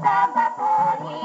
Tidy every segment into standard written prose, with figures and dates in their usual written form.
Samba Pony.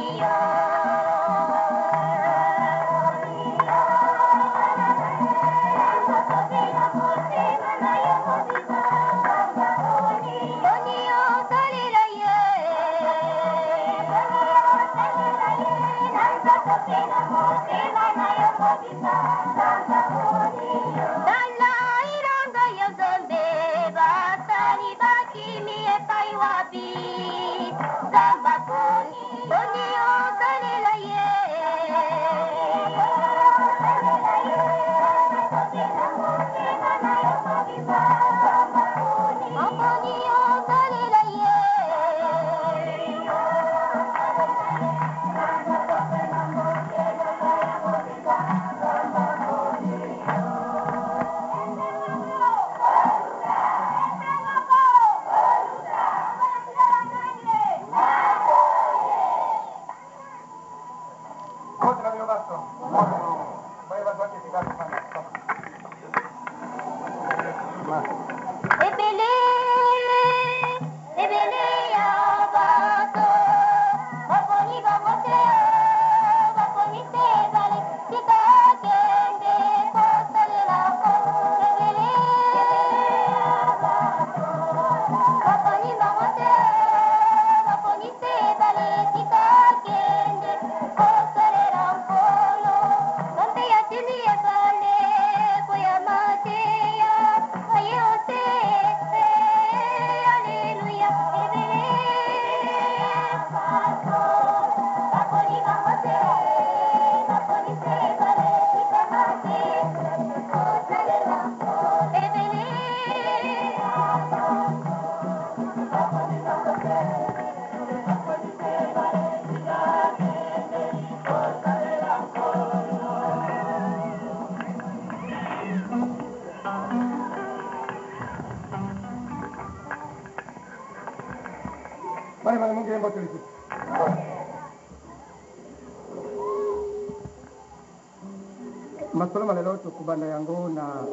Masolo malelo tukubanda yango na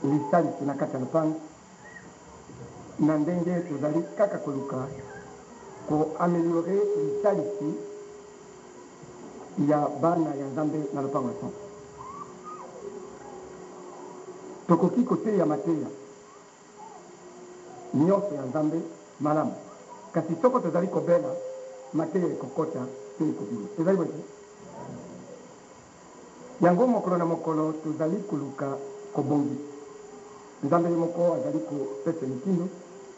lisali na kati ya lupango na ndenge tozali kaka koluka ko ameliore lisalisi ya bana ya Nzambe na lupango son. Tokoki koteya mateya nyonso ya Nzambe malamu kasi soko tozali kobela mateya ekokota te ekobima ezali boye yango mokolo na mokolo tozali koluka kobongi Nzambe moko azali kopesa mitindo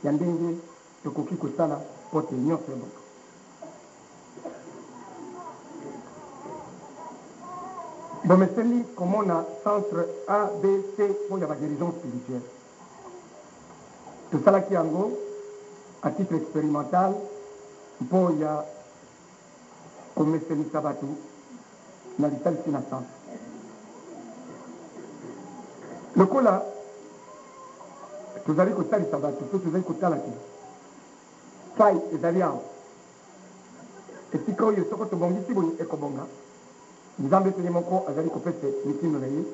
ya ndenge tokoki kosala pote nyonso ya bongo. Bomeseli komona centre ABC po ya guérison spirituelle. Tosalaki yango à titre expérimental po ya komeselisa bato na lisalisi na centre. Lokola tozali kosalisa bato mpe tozali kotala te fai ezali awa esika oyo soko tobongisi boye ekobonga Nzambe te moko azali kopesa mitindo na ye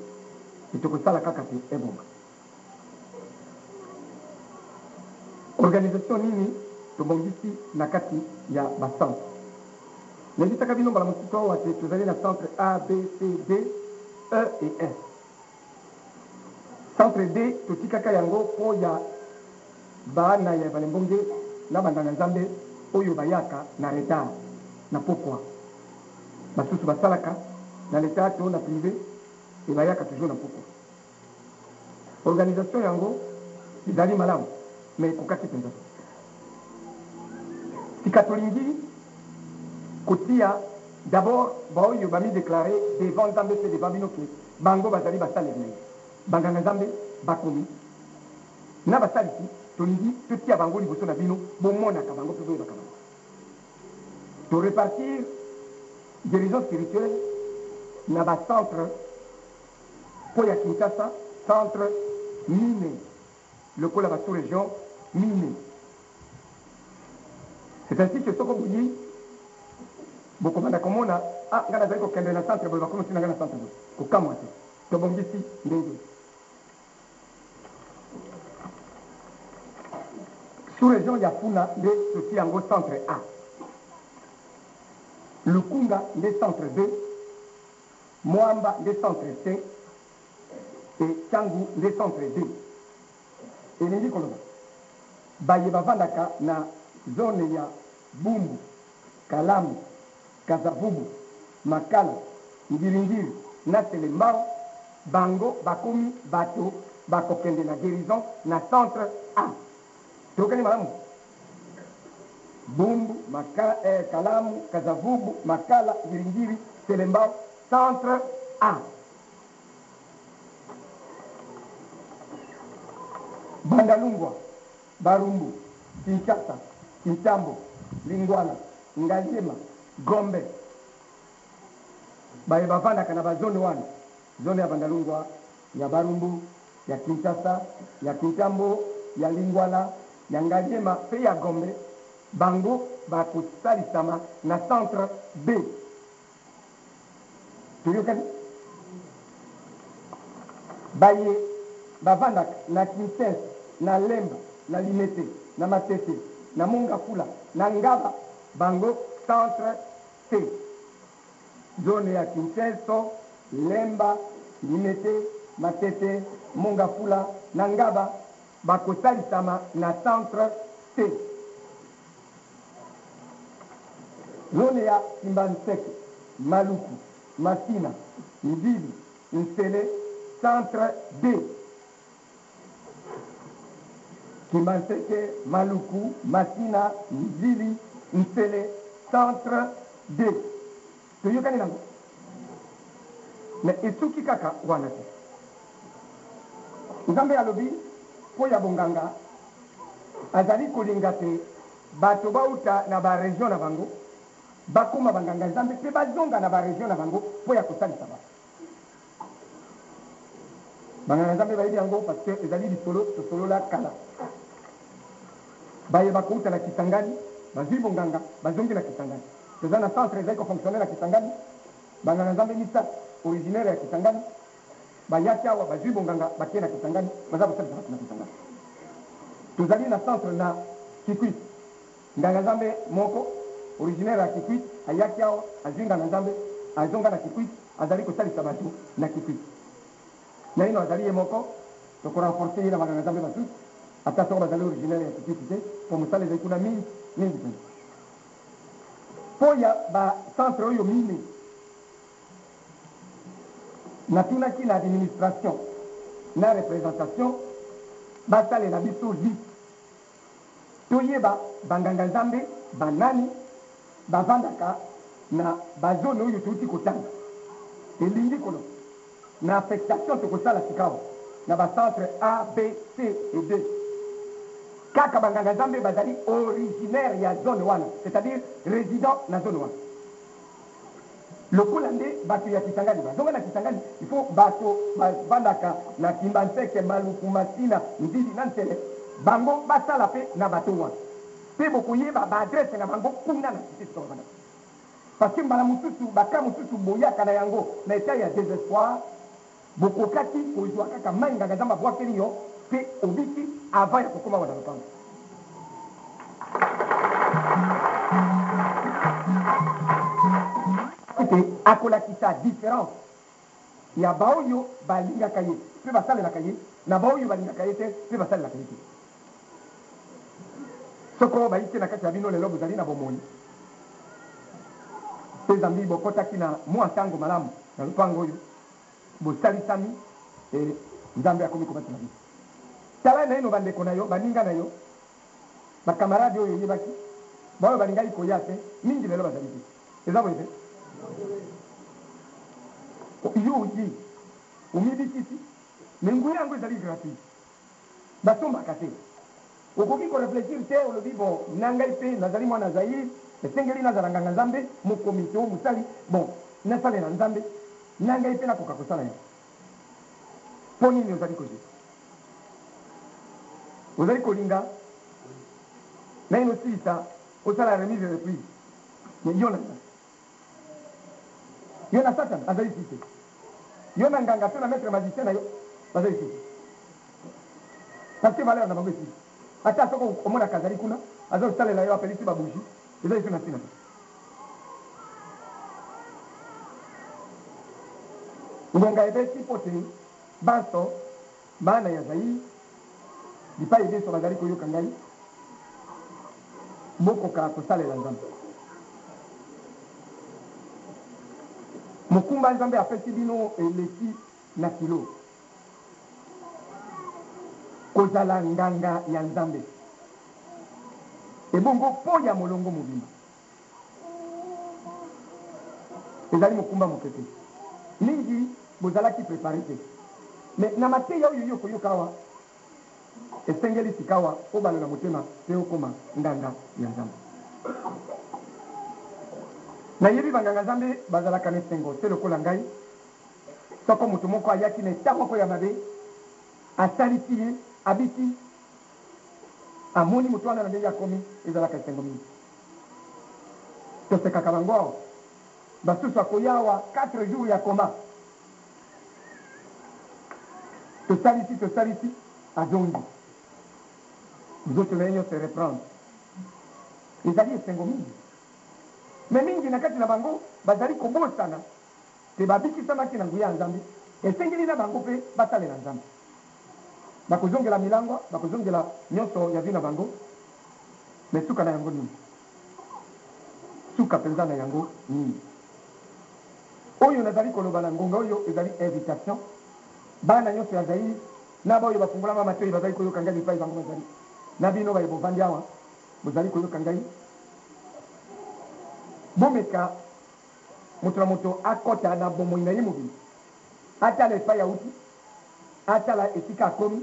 etokosala kaka te ebonga. Organisation nini tobongisi na kati ya bacentre nayebisaka bino mbala mosusu awa te tozali na centre A, B, C, D, E et F. Centre D totikaka yango po ya bana ya balembonge na bandanga Nzambe oyo bayaka na retard na pokwa basusu basalaka na l'État to na privé et bayaka toujours na pokwa. Organisation yango ezali malamu mais kokaki penza tika tolingi kotia d'abord baoyo bami déclaré devant Nzambe mpe devant bino ke bango bazali basaleli na ye banganga Nzambe bakomi na basalisi tolingi totia bango liboso na bino bomonaka bango mpe boyebaka bango torepartir guérison spirituelle na bacentre po ya Kinshasa centre mine lokola ba sous-région mine. C'est ainsi que soko boyi bokomanda komona nga nazali kokende na centre boye bakomi otina nga na centre boye kokamwa te tobongisi ndenge sous-région ya Funa nde totia yango centre A, Lukunga nde centre B, Moamba nde centre C et Changu nde centre D. Elingi koloba baye bavandaka na zone ya Bumbu Kalamu, Kasavubu, Makala, Ngiringiri, na Selembao, bango bakomi bato bakokende na guérison na centre A. Tokani malamu. Bumbu, Kalamu, Kasavubu, Makala, Ngiringiri, Selembao, centre A. Bandalungwa, Barumbu, Kinshasa, Kintambo, Lingwala, Ngaliema, Gombe. Baye bavanda kana ba zone 1. Zone ya Bandalungwa, ya Barumbu, ya Kinshasa, ya Kintambo, ya Lingwala, ya Ngaliema, pe ya Gombe. Bango bakusalisama na centre B. Tuyokani? Baye bavanda na Kinshasa, na Lemba, na Limete, na Matete, na Mongafula, na Ngaba, bango centre C. Zone ya Kinshasa, Lemba, Limete, Matete, Mongafula, na Ngaba, bakosalisama na centre C. Zone ya Kimbanseke, Maluku, Masina, Nzili, Nsele, centre D. Kimbanseke, Maluku, Masina, Nzili, Nsele, centre D. Tuyokani nango. Mais esuki kaka wana te. Nzambe alobi po ya bonganga azali kolinga te bato bauta na ba region na bango bakoma banganga nzambe pe bazonga na ba region na bango po ya kosalisa ba. Banganga nzambe bayebi yango parce que ezali lisolo la kala. Baye bakouta na Kisangani, bazwi bonganga, bazongi na Kisangani. Toza na centre ezali kofonctionner na Kisangani. Banganga nzambe misa originaire ya Kisangani. Bayaki awa bazwi bonganga bakie na Kisangani, baza kosalisa na Kisangani. Tozali na centre na Kikwit. Nganga nzambe moko originaire ya Kikwit, ayaki awa azinga na nzambe, azonga na Kikwit, azali kosalisa bato na Kikwit. Na ino azali ye moko, toko renforcer ye na banganga nzambe basu. Ata soko bazali originaire ya Kikwit te, po mosala ezali kuna mingi te. Po ya ba centre oyo mine natunaki na administration na représentation basalela biso liste toyeba banganga nzambe banani bavandaka na bazone oyo touti kotanga elingi kolo na affectation tokosala sikawa na bacentre A, B, C et D. Kaka banganga nzambe bazali originaire ya zone wana, c'est-à-dire résident na zone wana. Lokola nde bato ya Kisangani bazonga na Kisangani, il faut bato bandaka na Kimbanseke, Maluku, Masina, Nzili na Nsele bango basala pe na bato wana. Pe bokoyeba ba adresse na bango kuna na kiti to bana. Parce que mbala mususu baka mususu boyaka na yango na etat ya désespoir bokokaki kozwa kaka mainga ngazamba bwakeli yo pe obiki avant ya kokoma wana lopango. Akolakisa différence ya baoyo balingaka ye pe basalelaka ye na baoyo balingaka ye te pe basalelaka ye te. Soko baite na kati ya bino lelo bozali na bomoi pe zambi bokotaki na mwa ntango malamu na lupango oyo bosalisami nzambe akomi kobati na biso. Tala na ino bandeko na yo baninga na yo bakamarade oyo yebaki baoyo balingai koya te mingi lelo bazali te eza boye te. Yo yi umibikisi mengu yango ezali gratuit basombaka te okoki koreflechir te olobi bon nangai mpe nazali mwana Zaire esengeli nazala nganga nzambe mokomite o mosali bon nasalela nzambe nangai mpe nakoka kosala yango mpo nini ozali kozwi ozali kolinga na ino silisa osala remise de prix yo na Satan azali site yo na nganga pe na maître magicien na yo bazali site parce que valeur na bango esili ata soko omona kazali kuna azosalela yo apelisi babushi ezali pe na ntina te ngonga ebesi mpo te banso bana ya Zaire bipai biso bazali koyoka ngai bokoka kosalela nzambe mokumba nzambe apesi bino eleki na kilo kozala nganga ya nzambe ebongo mpo ya molongo mobimba ezali mokumba mokete mingi bozalaki prepare te me na mateya oyo yo koyoka awa esengeli sika awa obala na motema mpe okoma nganga ya nzambe nayebi banganga nzambe bazalaka na esengo te lokola ngai soko moto moko ayaki na eta moko ya mabe asalisi ye abiki amoni moto wana na ndenge akomi ezalaka esengo mingi tosekaka bango awa basusu akoya awa 4 jours ya koma tosalisi azongi nzoto na ye nyonso reprendre ezali esengo mingi me mingi na kati na bango bazali kobosana te babikisamaki na nguya ya nzambe esengeli na bango mpe basalela nzambe bakozongela milangwa bakozongela nyonso ya vi na bango me suka na yango nini suka mpenza na yango nini oyo nazali koloba na ngonga oyo ezali invitation bana nyonso ya zairi na baoyo bafungolama matoi bazali koyoka ngai bipai bango bazali na bino baye bovandi awa bozali koyoka ngai bomeka moto na moto akota na bomoi na ye mobili atala epai auti atala esika akomi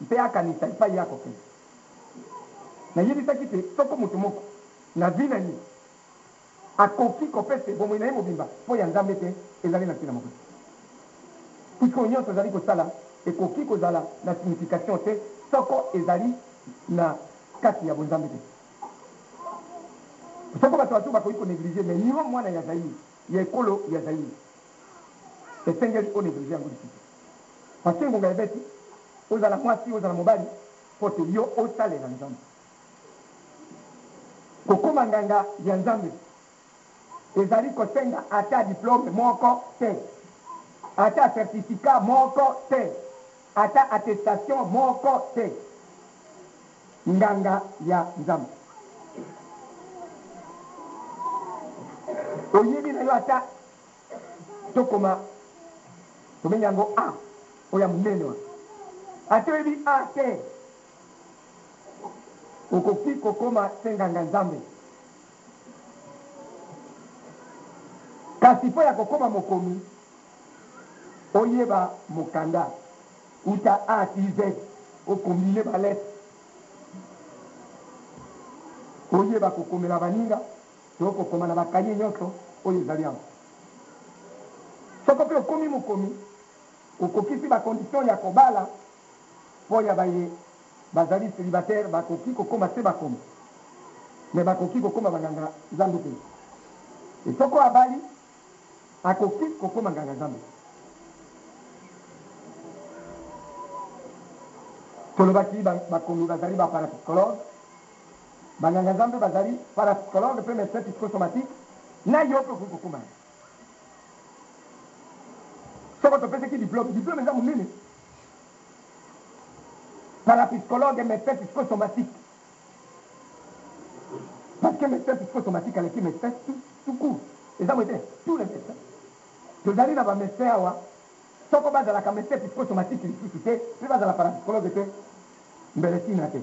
mpe akanisa epai ye akokende nayebisaki te soko moto moko na vi na ye akoki kopesa bomoi na ye mobimba mpo ya nzambe te ezali na ntina moko puisque oyo nyonso ezali kosala ekoki kozala na signification te soko ezali na kati ya bonzambe te soko bato batu bakoki konéglige me nivo mwana ya zairi ya ekolo ya zairi esengeli onéglige yango lisusu parce ngonga ebeti ozala mwasi ozala mobali mpo te yo osalela nzambe kokoma nganga ya nzambe ezali kosenga ata diplome moko te ata certificat moko te ata attestation moko te nganga ya nzambe oyebi na yo ata tokoma tobengi yango a oya monene wa ata oyebi a te okoki kokoma se nganga nzambe kasi mpo ya kokoma mokomi oyeba mokanda uta a ti z okombine balete oyeba kokomela baninga to kokoma na bakaye nyonso oyo ezali yango soko mpe okomi mokomi okokisi bakondition ya kobala mpo ya baye bazali célibataire bakoki kokoma se bakomi me bakoki kokoma banganga nzambe te esoko abali akoki kokoma nganga nzambe tolobaki bakomi bazali baparapsychologue banganga nzambe bazali parapsychologue mpe médecin psychosomatique na yo mpe okoki kokoma soko topesaki diplôme eza monene parapsychologue médecin psychosomatique parce que médecin psychosomatique aleki médecin tout court eza mo ete tous les médecins tozali na bamédecin awa soko bazalaka médecin psychosomatique lisusu te mpe bazala parapsychologue te mbele tina te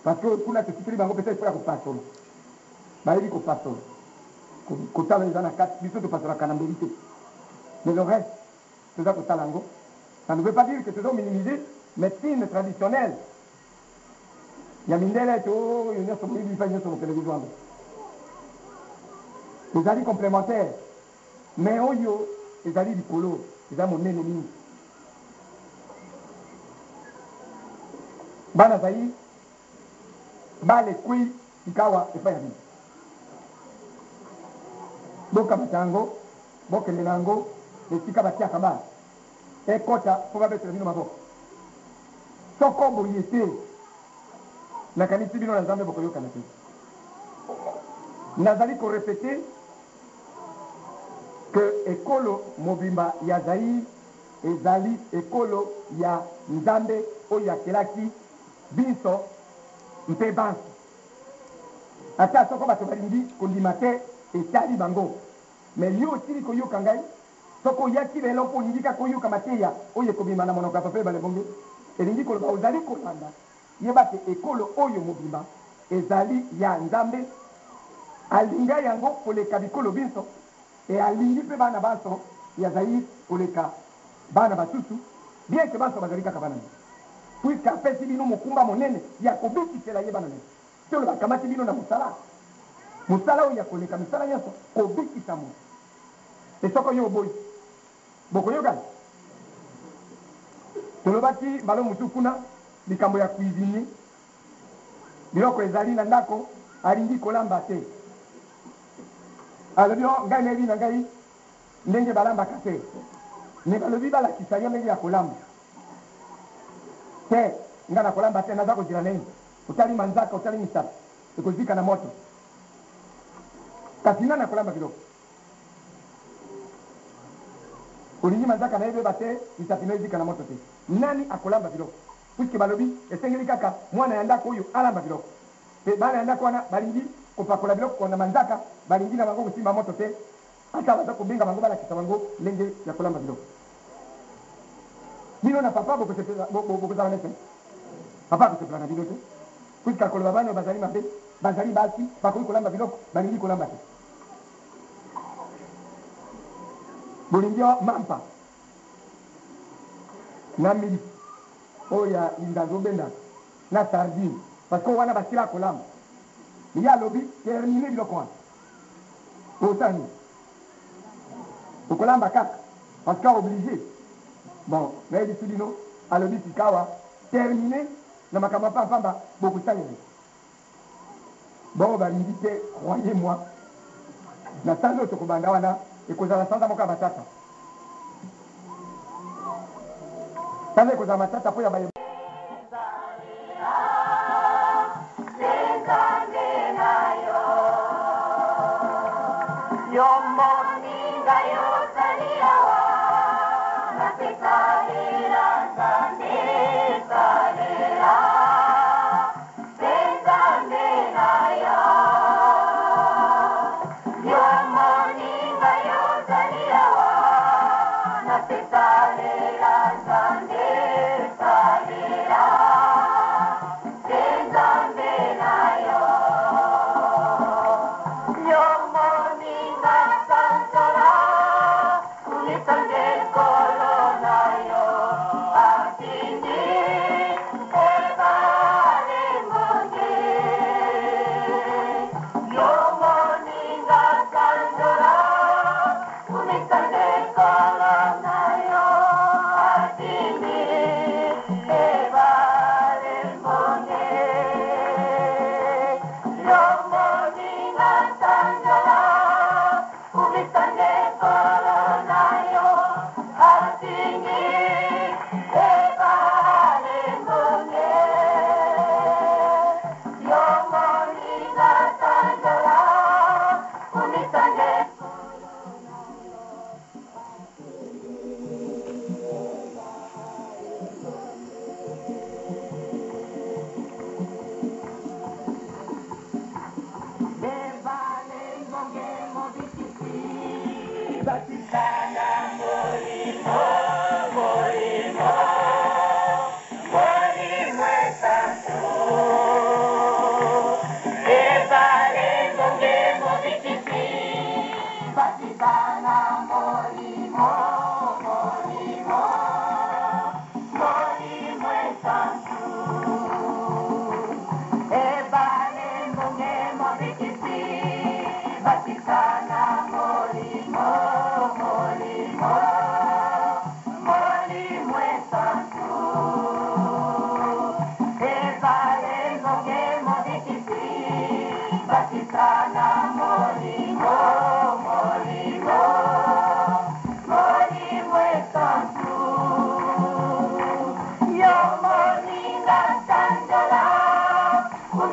parce que kuna tosikeli bango peut-être mpo ya kopasolo bayebi kopasolo kotala eza na kati biso topasolaka na mbeli te mais le reste toza kotala yango ça ne veut pas dire que toza minimiser médecine traditionnelle ya mindele to oyo nyonso moyebi bipai nyonso mokele bizwango ezali complémentaire mais oyo ezali likolo eza monene mingi bana zai balekwi ikawa epai ya bino bokamata yango bokende na yango esika batiaka bana ekota mpo babetela bino maboko soko boye te nakanisi bino na nzambe bokoyokana te nazali korepete ke ekolo mobimba ya zairi ezali ekolo ya nzambe oyo akelaki biso mpe bansi ata soko bato balingi kondima te etali bango me yo osili koyoka ngai soko yaki lelo mpo olingi kaka oyuka mateya oyo ekobima na monoko ya papa ebale bonge elingi koloba ozali kolanda yeba te ekolo oyo mobimba ezali ya nzambe alinga yango koleka bikolo biso e alingi mpe bana baso ya zairi koleka bana basusu bien ke baso bazali kaka bana puiske apesi bino mokumba monene ya kobikisela ye bana nini tolo bakamati bino na mosala oyo ya koleka misala nyonso kobikisa moto esoko yo oboyi bokoyokani tolobaki mbalo motu kuna likambo ya cuisinier biloko ezali na ndako alingi kolamba te alobi ngai nayebi na ngai ndenge balambaka te me balobi balakisa yo ndenge ya kolamba te ngai na kolamba te naza kozila nini otali manzaka otali misapi ekozika na moto kasi nani akolamba biloko olingi manzaka na yebeba te misapi no ezika na moto te nani akolamba biloko puiske balobi esengeli kaka mwana ya ndako oyo alamba biloko mpe bana ya ndako wana balingi kopakola biloko na manzaka balingi na bango kosimba moto te ata baza kobenga bango balakisa bango ndenge ya kolamba biloko bino na papa bokozala nete papa akosepela na bino te puiske akoloba bana oyo bazali mabe bazali basi bakoki kolamba biloko balingi kolamba te bolingi mampa na miliki oyo ya indazo obendaka na sardine parce que wana basila kolamba ye alobi termine biloko wana osani okolamba kaka parce que obligé bon nayebisi bino alobi sikawa termine na makambo apapamba bokosaleli bongo balingi te croyez moi na sanza oyo tokobanda wana ekozala sanza moko ya batata sanza ekozala matata mpo ya baye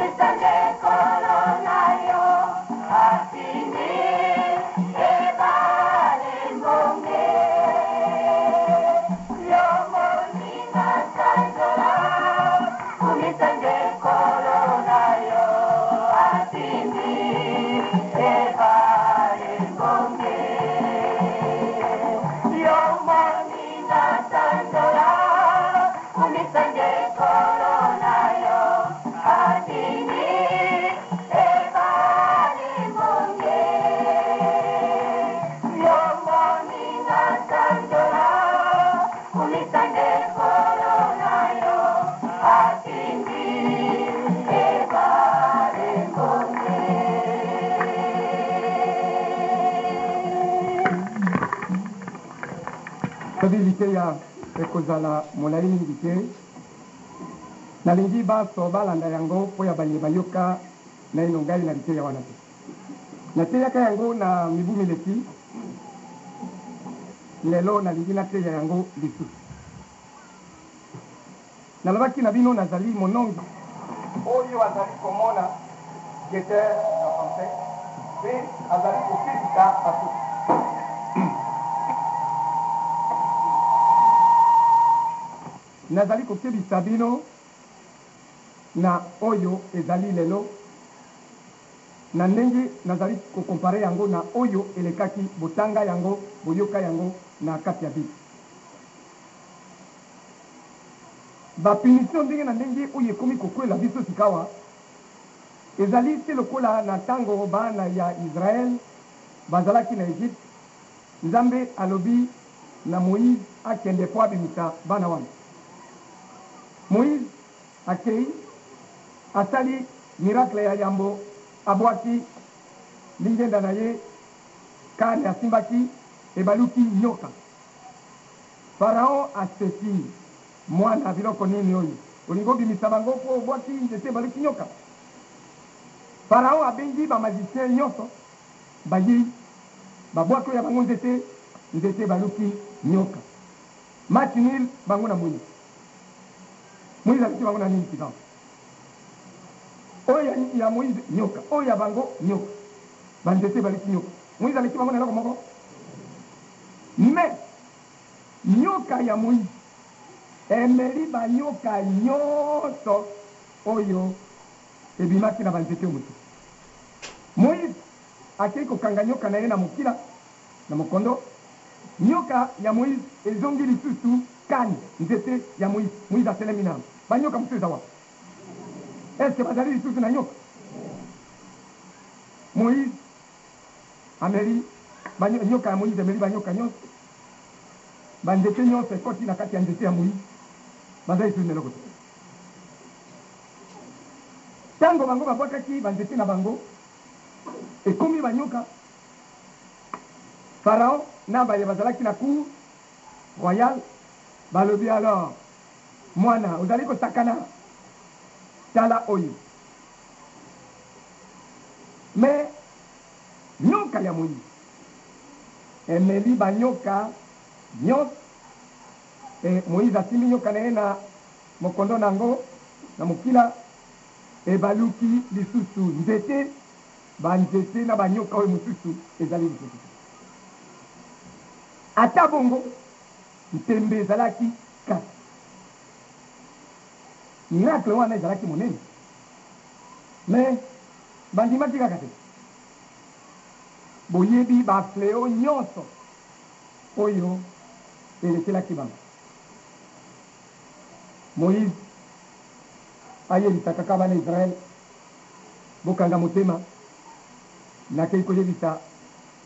Umesande kolonayo, asini stabilité ya ekozala molai mingi te nalingi baso balanda yango mpo ya baye bayoka naino ngai na liteya wana te nateyaka yango na mibu mileki lelo nalingi nateya yango lisusu nalobaki na bino nazali monongi oyo azali komona guetteur na français mpe azali kokebisa basusu nazali kokebisa bino na oyo ezali lelo na ndenge nazali kokompare yango na oyo elekaki botanga yango boyoka yango na kati ya bible bapunition ndenge na ndenge oyo ekomi kokwela biso sikawa ezali te lokola na ntango bana ya Israel bazalaki na Egypte nzambe alobi na Moïse akende po abimisa bana wana Moïse akei asali miracle ya yambo abwaki lingenda na ye kane asimbaki ebaluki nyoka Farao aseki mwana biloko nini oyo olingo bimisa bango po obwaki nzete ebaluki nyoka Farao abengi bamagicien nyonso bayei babwaki oyo bango nzete ebaluki nyoka match nul bango na Moïse Moïse aleki bango na nini sikao oyo ya Moïse nyoka oyo ya bango nyoka banzete baleki nyoka Moïse aleki bango na eloko moko mais nyoka ya Moïse emeli banyoka nyonso oyo ebimaki na banzete motu Moïse akei kokanga nyoka na ye na mokila na mokondo nyoka ya Moïse ezongi lisusu kani nzete ya Moïse atelemi na banyoka mosusu eza wapi est-ce bazali lisusu na nyoka Moïse ameli nyoka ya Moïse emeli banyoka nyonso banzete nyonso ekoti na kati ya nzete ya Moïse bazali lisusu na eloko te ntango bango babwakaki banzete na bango ekomi banyoka Farao na baye bazalaki na cour royale balobi alors mwana ozali kosakana tala oyo mais nyoka ya Moïse emeli banyoka nyonso Moïse asimbi nyoka na ye na mokondo nango na mokila ebaluki lisusu nzete banzete na banyoka oyo mosusu ezali lisusu ata bongo ntembe ezalaki kati miracle wana ezalaki monene mais bandimaki kaka te boyebi bafleo nyonso oyo elekelaki bango Moïse ayebisa kaka bana Israel bokanga motema nakei koyebisa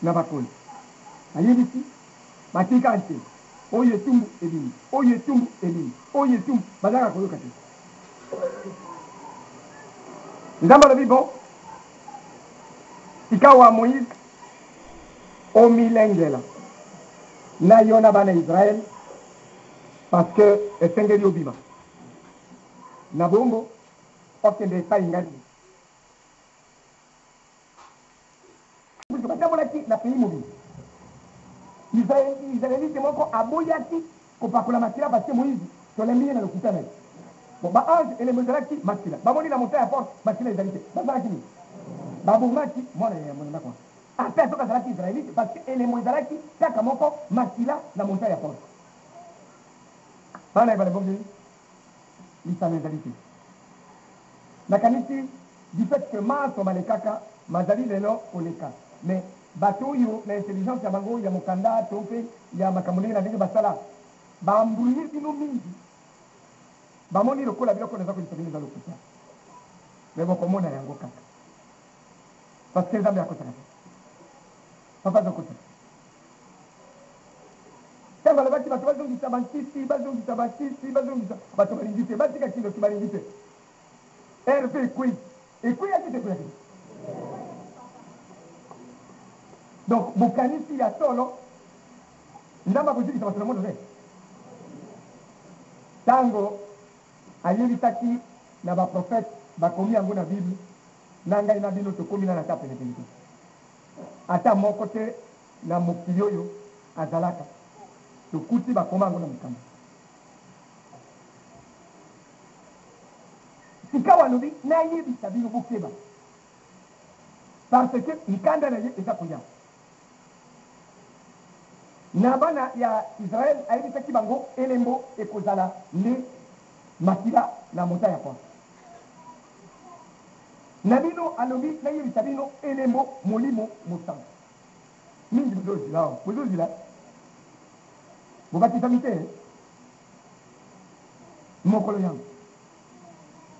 na bakoli ayebisi batika nte oyo etumbu ebimi oyo etumbu ebimi oyo etumbu bazalaka koyoka te nzambe alobi bon sikawa Moïse omilengela na yo na bana Israel parce que esengeli obima na bongo okende epai ngai batambolaki na pays mobile Israélite moko aboyaki kopakola makila parce que Moïse tolembi ye na lokuta na ye bon baange elemo ezalaki makila bamoni na monta ya porte makila ezali te bazalaki nini babomaki mwana ya monenda kwa apres soki azalaki Israélite parce que elemo ezalaki kaka moko makila na monta ya porte bana ye balebongi lisano ezali te nakanisi du fait que maso balekaka mazali lelo koleka mais bato oyo na intelligence ya bango ya mokanda to mpe ya makambo ndenge na ndenge basala bambrouye bino mingi bamoni lokola biloko naza kolisa bino eza lokuta me bokomona yango kaka parce que nzambe akotaka te papa azokotaka ntango alobaki bato bazongisa bankisi bazongisa bato balingi te batika kindoki balingi te ere mpe ekweyaki te ekweyaki te. Donc bokanisi ya solo ndamba kozikisa bato na mondo ne ntango ayebisaki na baprofete bakomi yango na bible na ngai na bino tokomi na ta penepene te ata moko te na mokili oyo azalaka tokuti bakoma yango na mikambo sika walobi nayebisa bino bokeba parce que nkanda na ye eza koya na bana ya Israel ayebisaki bango elembo ekozala nde makila na mota ya kwa na bino alobi nayebisa bino elembo molimo mosantu mingi bozozila bobatisami te mokolo yango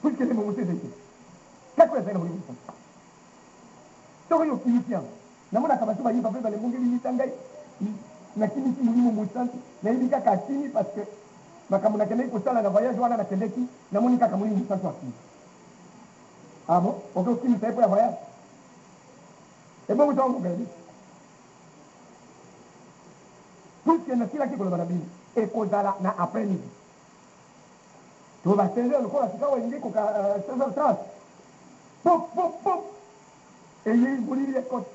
puisque elembo moto ezali te kako ezali na molimo mosantu soko yo kimisi yango namonaka bato bayiba mpe balembongeli mita ngai nakimisi molimo mosantu nayebi kaka akimi parce que makambo nakendeki kosala na voyage wana nakendeki namoni kaka molimo mosantu akimi abo oke okimisa ye mpo ya voyage ebongo toangogali puisque nasilaki koloba na bino ekozala na après midi to basenze lokola sika wenge koka 16h30 pop eyei molili ekoti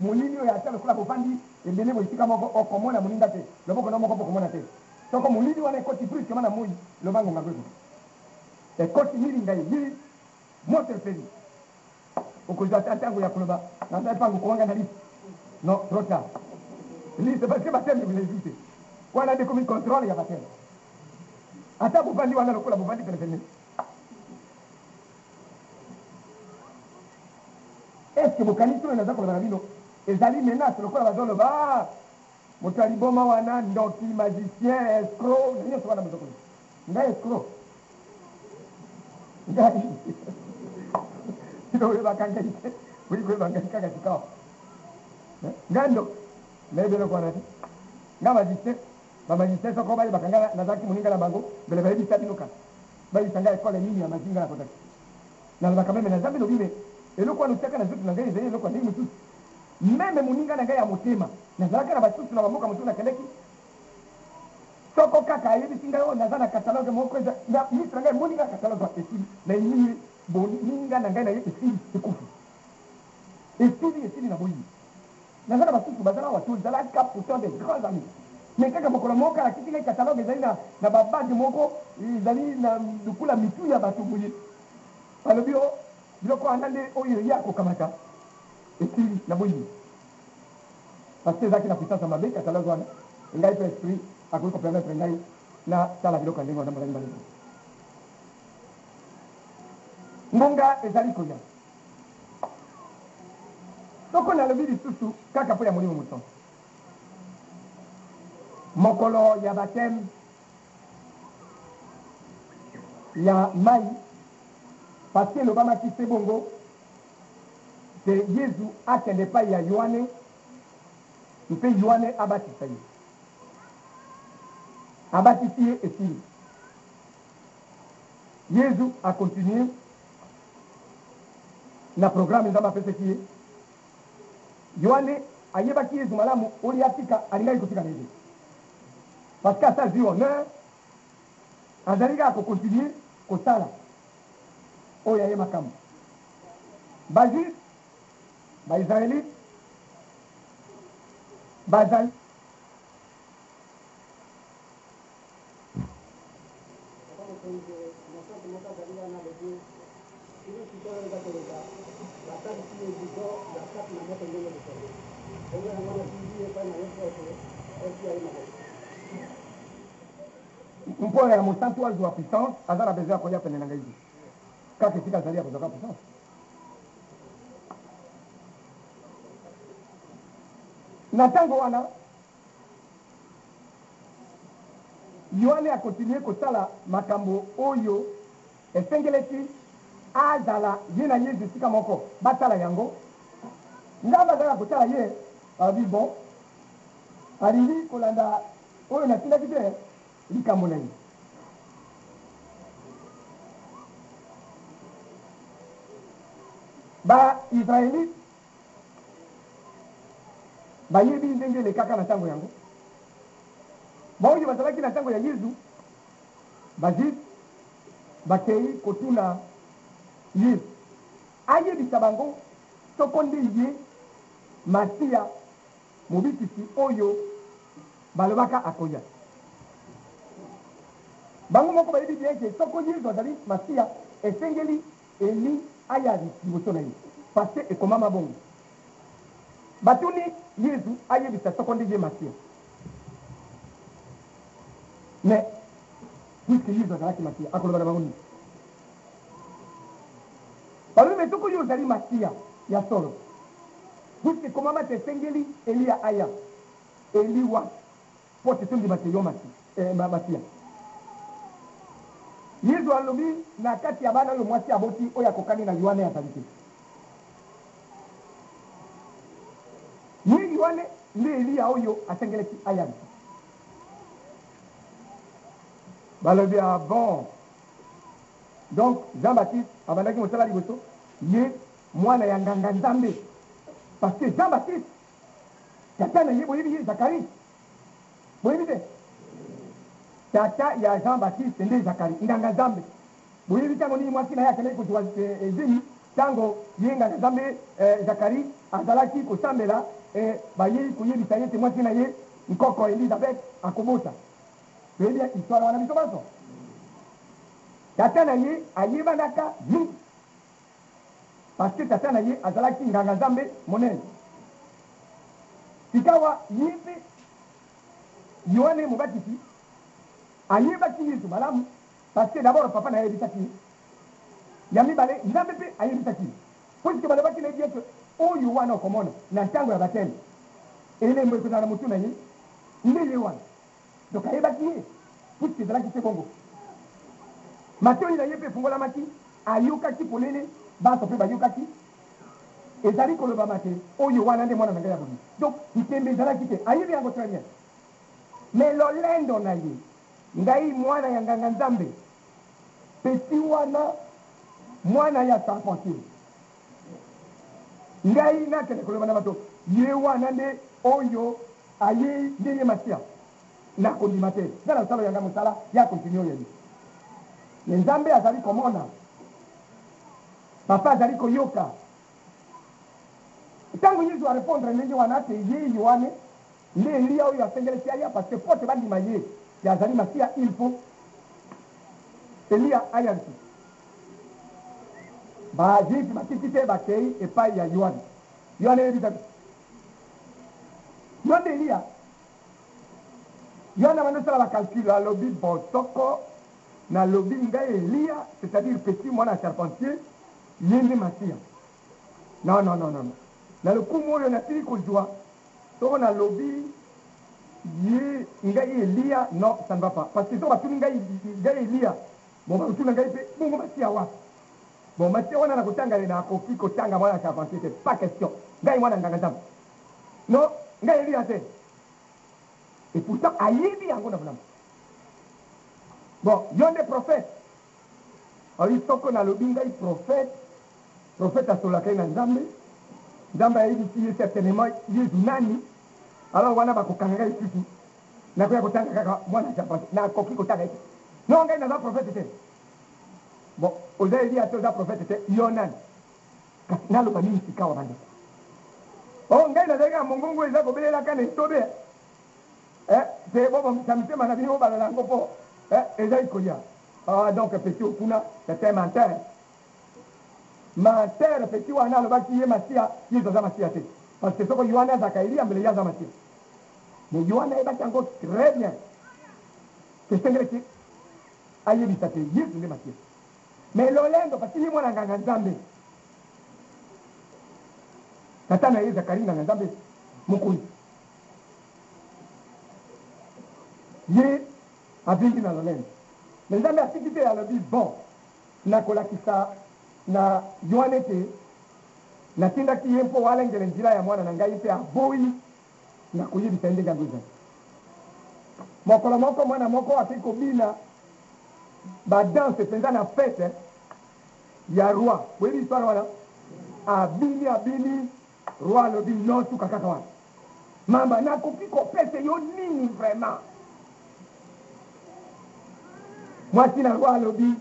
molili oyo ata lokola bofandi ebele bo esika moko okomona moninga te loboko na moko mpo komona te soko molili wana ekoti plus kema na moi lobangonga kweko ekoti milinga ye mili moto epeli okozwa ata ntango ya koloba naza epango kowanga na lisi non trop tard lisi parce que bateme bilezi te wana dekomi contrôle ya bateme ata bofandi wana lokola bofandi penepene est-ce que bokanisi oyo naza koloba na bino ezali menace lokola bazoloba moto ya liboma wana ndoki magicien escro na nyonso wana bozokoloba ngai escro ngai oyoyebaka ngai te oyi koyeba ngai kaka sikawa ngai ndo nayebeloko wana te nga magicien bamagicien soko bayebaka ngai nazalaki moninga na bango mbele bayebisa bino kaka bayebisa ngai ekole nini ya mazinga na kotaki nalobaka meme na nzambe lobi me eloko wana otiaka na nzoto na ngai ezali eloko ndenge mosusu meme moninga na ngai ya motema nazalaka na basusu na bamoka mosusu nakendeki soko kaka ayebisi ngai oyo naza na catalogue moko na miso na ngai moninga na catalogue esili na emili boninga na ngai na ye esili ekufu esili na boyini naza na basusu bazala wa tozalaka pourtant de grands amis mais kaka mokolo moko alakisi ngai catalogue ezali na babage moko ezali na lokula mitu ya bato boye balobi o biloko wana nde oyo ye akokamata esili na boyini parce que ezalaki na puissance ya mabe catalogue wana ngai mpe esprit akoki kopermettre ngai nasala biloko ya ndenge wana molai mbali ngonga ezali koya soko nalobi lisusu kaka mpo ya molimo mosantu mokolo ya bateme ya mai parce que elobamaki se bongo te yezu akende epai ya yohane mpe yohane abatisa ye abatisi ye esili yezu akontinue na programme nzambe apesaki ye yohane ayebaki yezu malamu oyo atika alingaki kotika na ye parce que asazwi honneur azali kaka kokontinue kosala oyo aye makambo bajuif baisraélite bazali mpo ya mosantu azwa puissance aza na besoin ya kolia pene na ngai kaka esika azali ya kozwaka puissance na ntango wana yohane akontinue kosala makambo oyo esengeleki azala ye na yesu esika moko basala yango nga bazalaka kosala ye abi bon alingi kolanda oyo nasindaki te likambo na ye baisraélite bayebi ndenge elekaka na ntango yango baoyo bazalaki na ntango ya Yesu bajuif bakei kotuna Yesu ayebisa bango soko nde ye Masiya mobikisi oyo balobaka akoya. Bango moko bayebi bien ke soko Yesu azali Masiya esengeli Eli aya liboso na ye parce que ekomama bongo. Batuni Yesu ayebisa soko nde ye Masiya. Mais puisque Yesu azalaki Masiya akoloba na bango nini? Balobi me soko yo ozali Masiya ya solo puisque komama te esengeli Eliya aya Eli wa po te tondima te yo Masiya. Yesu alobi na kati ya bana oyo mwasi aboti oyo akokani na Yohane azali te. Ye Yohane nde Eliya oyo asengelaki aya. Balobi ah bon. Donc Jean-Baptiste abandaki mosala liboso ye mwana ya nganga Nzambe parce que Jean-Baptiste tata na ye boyebi ye Zakari boyebi te tata ya Jean-Baptiste nde Zakari nganga Nzambe boyebi ntango nini mwasi na ye akendaki kozwa ezemi ntango ye nganga Nzambe Zakari azalaki kosambela bayei koyebisa ye te mwasi na ye nkoko Elizabeth akobota boyebi histoire wana biso baso tata na ye ayebandaka mingi parce que tata na ye azalaki nganga Nzambe monene sikawa ye mpe Yohane Mobatisi ayebaki Yesu malamu parce que d'abord papa na yebisaki ye ya mibale Nzambe mpe ayebisaki ye puisque balobaki na ye bien que oyo wana okomona na ntango ya bateme elembo ekozala na motu na ye nde ye wana donc ayebaki ye puisque ezalaki te bongo matoi na ye mpe efungolamaki ayokaki polele bato mpe bayokaki ezali kolobama te oyo wana nde mwana na ngai ya bomi donc ntembe ezalaki te ayebi yango très bien mais lolendo na ye ngai mwana ya nganga Nzambe peti wana mwana ya charpentier ngai nakende koloba na bato ye wana nde oyo aye nde ye Masiya nakondima te nga na mosala yanga mosala ya continue oyo ye me Nzambe azali komona papa azali koyoka ntango Yesu arépondre ndenge wana te ye Yohane nde Eliya oyo asengelaki aya parce que pote bandima ye te azali Masiya il faut Eliya aya lisusu bajuifi batiki te bakei epai ya Yohane yebisa yo nde Eliya Yohane abandosala bacalcule alobi bon soko nalobi ngai Eliya c'est-à-dire petit mwana ya charpentier ye nde Masiya non na lokumu oyo nasili kozwa soko nalobi ye ngai Eliya non ça ne va pas parce que soko batuni ngai Eliya bon bakotuna ngai mpe bongo Masiya wapi bon Masiya wana nakotanga nakoki kotanga mwana ya charpentier te pas question ngai mwana nganga Nzambe non ngai Eliya te et pourtant ayebi yango na bolamu bon yo nde prophète oyi soko nalobi ngai prophète asololaka ye na Nzambe ayebisi ye certainement Yesu nani alors wana bakokanga ngai lisusu nakoya kotanga kaka mwana charpentier nakoki kotanga ete non ngai naza prophète te bon oza Eliya te oza prophète te yo nani kasi naloba nini sikawa bandeko o ngai nazalaki na mongongo eza kobelelaka na esobe te bobomisa mitema na bino bobala yango mpo ezali kolia donc peti okuna c'était menteur peti wana alobaki ye Masiya Yesu aza Masiya te parce que soko Yohane azalaka Eliya mbele ye aza Masiya mais Yohane ayebaki yango très bien kesengeleki ayebisa te Yesu nde Masiya mais lolendo parce que ye mwana nganga Nzambe tata na ye Zakari nganga Nzambe mokonzi ye avingi na lolendo mais Nzambe asiki te alobi bon nakolakisa na Yohane te natindaki ye mpo alengele nzela ya mwana na ngai mpe aboyi nakoyebisa ye ndenge yango ezali mokolo moko mwana moko akei kobina badanse mpenza na fete ya roi boyebi histoire wana abini roi alobi non suka kaka wana mamba nakoki kopesa yo nini vraiment mwasi na roi alobi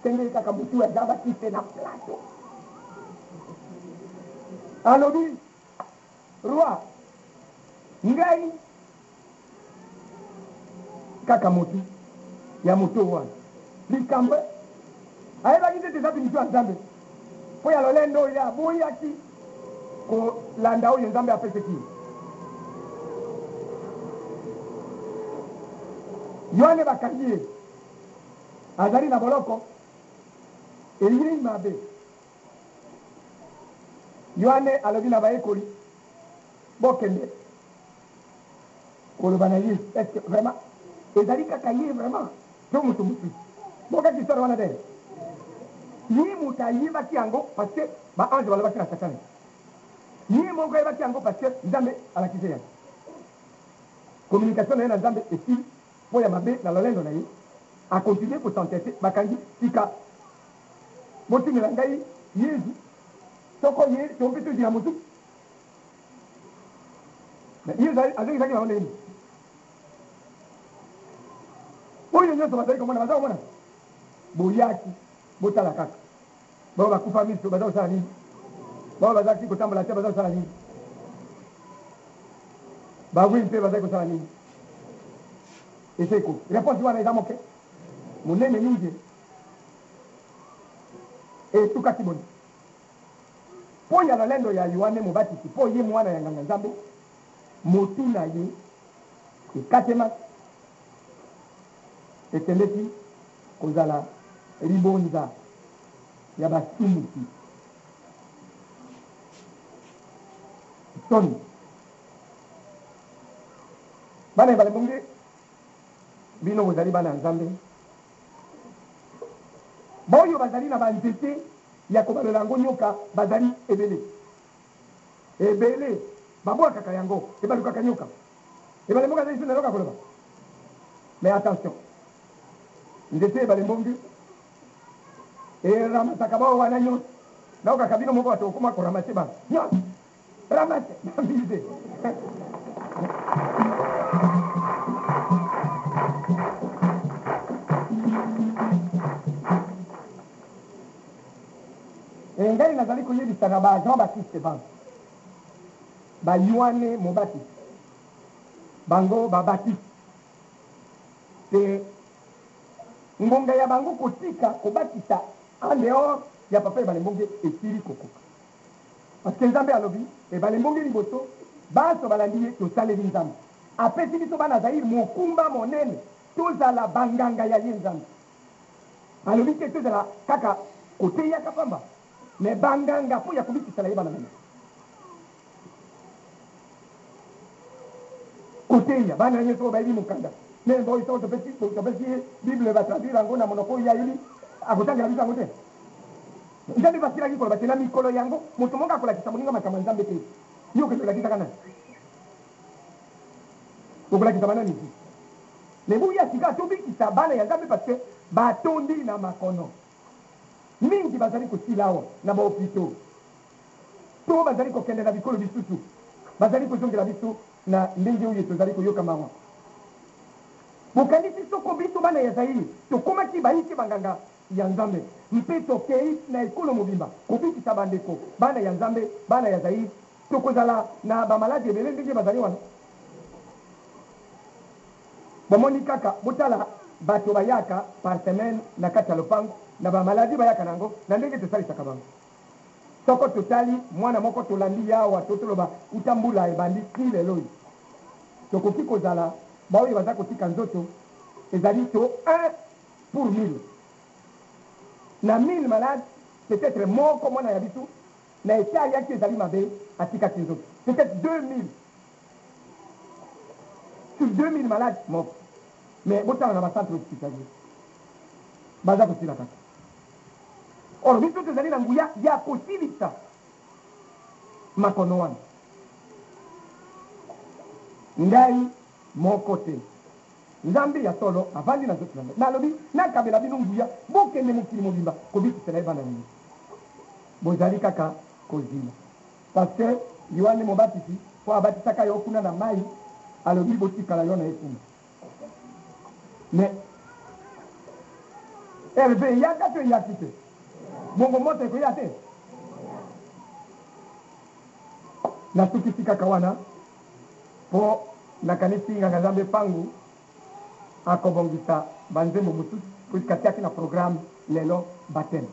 sengeli kaka mutu aza bakite na plateau alobi roi ngai kaka mutu ya mutu wana likambo ayebaki te eza piniso ya nzambe mpo ya lolendo oyo aboyaki kolanda oyo nzambe apesaki yoane bakangi ye azali na boloko eyei mabe yoane alobi na bayekoli bokende koloba na ye estce vraiment ezali kaka ye vraiment to moto mosusu bokaki histoire wana te ye moto ayebaki yango parce que baange balobaki na satane ye moko ayebaki yango parce que nzambe alakisi yango communication na ye na nzambe esili mpo ya mabe na lolendo na ye akontinue kosantete bakangi tika botimela ngai yesu soko ye tompe tozila motu yesu azongisaki bango ndenge oyo nyonso bazali komona baza komona boyaki botala kaka bao bakufa miso baza kosala nini bao bazalaki kotambola te baza kosala nini babwi mpe bazali kosala nini eseko réponse wana eza moke monene mingi etukaki boni mpo ya lolendo ya yohane mobatisi mpo ye mwana ya nganga nzambe motu na ye ekatemaki ekendeki kozala libonza ya basumuki soni bana ebale bonge bino bozali bana ya nzambe boyo bazali na banzete ya kobalola yango nyoka bazali ebele ebele babwakaka yango ebalukaka nyoka ebale moko azali so na eloko koloba mais attention nzete ebale mbongi eramasaka bao wana nyonso naokaka bino moko bato okoma koramase bana nyonso ramase bambise ngai nazali koyebisa na ba Jean Baptiste bango bayoane mobatisi bango babatisi te ngonga ya bango kotika kobatisa en dehors ya papa ebale mbonge esili kokoka parce que nzambe alobi ebale mbonge liboso baso balandi ye tosaleli nzambe apesi biso bana zairi mokumba monene tozala banganga ya ye nzambe alobi te tozala kaka koteyaka pamba me banganga mpo ya kobikisala ye bana nani koteya bana nyonso oyo bayebi mokanda me boyo soko topesi ye bible batraduire yango na monoko oyo yayeli akotangela biso yango te nzambe basilaki koloba te na mikolo yango moto moko akolakisa moninga makambo ya nzambe te yo okende olakisaka nani okolakisa banani ti me buya sika tobikisa bana ya nzambe parce que batondi na makono mingi bazali kosila awa na bahopito to bazali kokende na bikolo bisusu bazali kozongela biso na ndenge oyo tozali koyoka mawa bokanisi soko biso bana ya zairi tokomaki bayiki banganga ya nzambe mpe tokei na ekolo mobimba kobikisa bandeko bana ya nzambe bana ya zairi tokozala na bamaladi ebele ndenge bazali wana bomoni kaka botala bato bayaka par semaine na kati ya lopango na bamaladi bayaka nango na ndenge tosalisaka bango soko totali mwana moko tolandi yawa totoloba utambula ebandi ti lelo oyo tokoki kozala baoyo baza kotika nzoto ezali to 1 pour 1000 na 1000 malade peut-être moko mwana ya biso na eta yaki ezali mabe atikaki nzoto peut-être 2000 sur 2000 malade moko mais botala na bacentre hospitalier baza kosila kaka or biso tozali na nguya ya kosilisa makono wana ngai moko te nzambe ya solo avandi na nzoto na ngai nalobi nakabela bino nguya bokende mokili mobimba kobikisela ye bana nini bozali kaka kozila parce que yohane mobatisi po abatisaka yo kuna na mai alobi botikala yo na ye kuna mais Hervé yaka to yakite bongo moto ko yate na tukifika kawana po nakanisi ngazambe pangu akobongisa banzembo mutu kusikati yake na programme lelo batem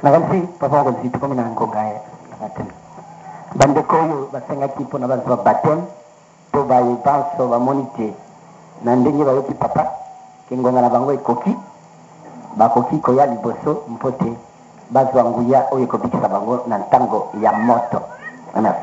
Nagamsi papa ko situ ko minang ko gaya batem bande ko yo basenga tipo na bantu batem to bayi banso ba monite nandingi ba yoki papa kingonga na bango ikoki ba koki ko ya liboso mpote bazwangu ya oyo ko bikisa bango na ntango ya moto ana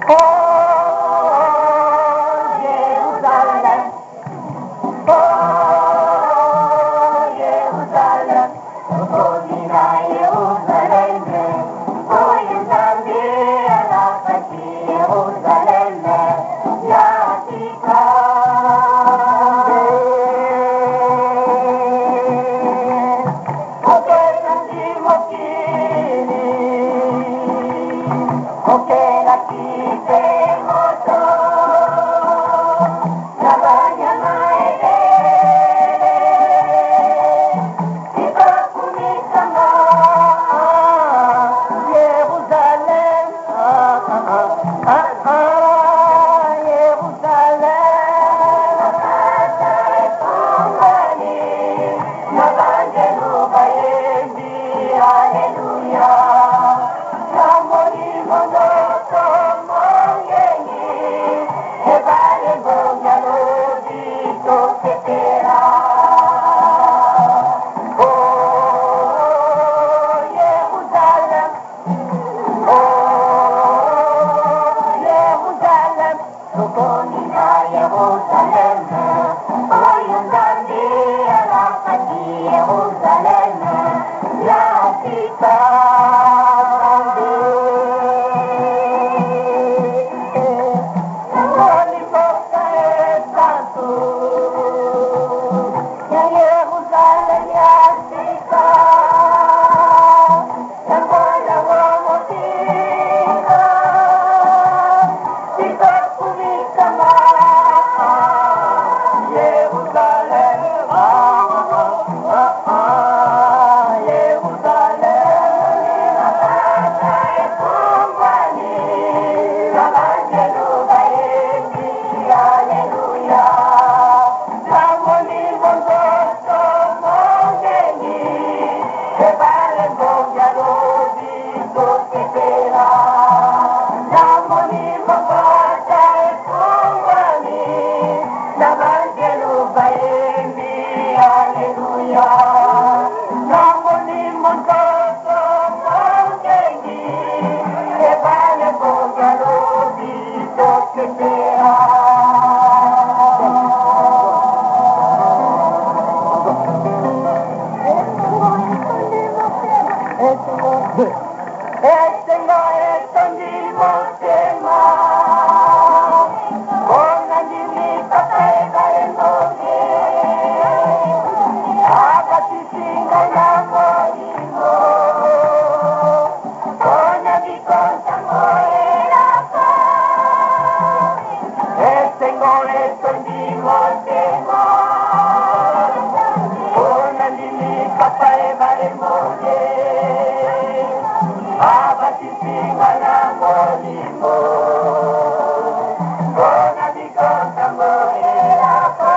Oh, esengo etondi motema bona ndimi papa ebalengoke akatisinga na molimo bona bikonsango elaka esengo etondi motema bona ndimi papa ebalengoke abatisinga na molimo bona bikonsango elaka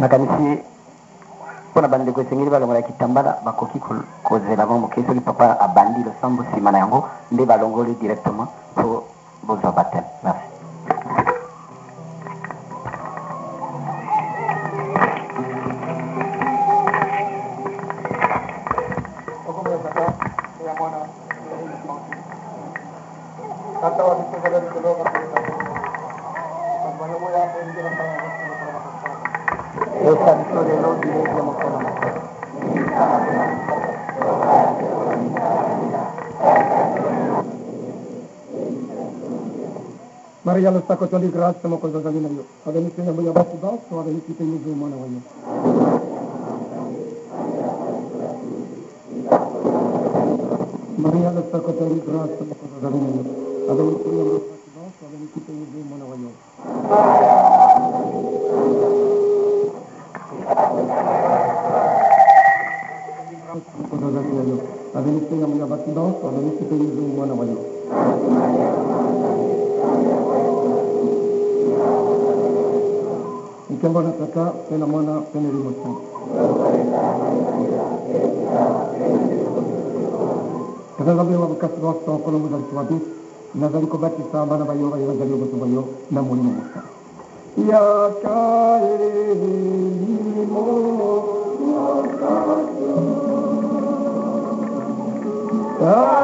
makanisi pona bande ko sengiri balongola kitambala bakoki kozela bango keso ki papa abandi le sambo simana yango nde balongoli directement pour bozwa baptême. Merci. Maria lo sta di grazia, ma cosa da io. Adesso ne voglio batti basso, adesso ti mi giù mano voglio. Maria lo sta di grazia, ma cosa da io. Adesso ne voglio batti basso, adesso ti mi giù mano voglio. Cosa da io. Adesso ne voglio batti basso, adesso ti mi giù mano voglio. Ikan bona taka, pena mona, pena rimosan. Kada labi wa bekas rosto kono mudal tuabis, nazari ko bati sa bana bayo bayo nazari ko bayo namoni mo. Ya kae limo, ya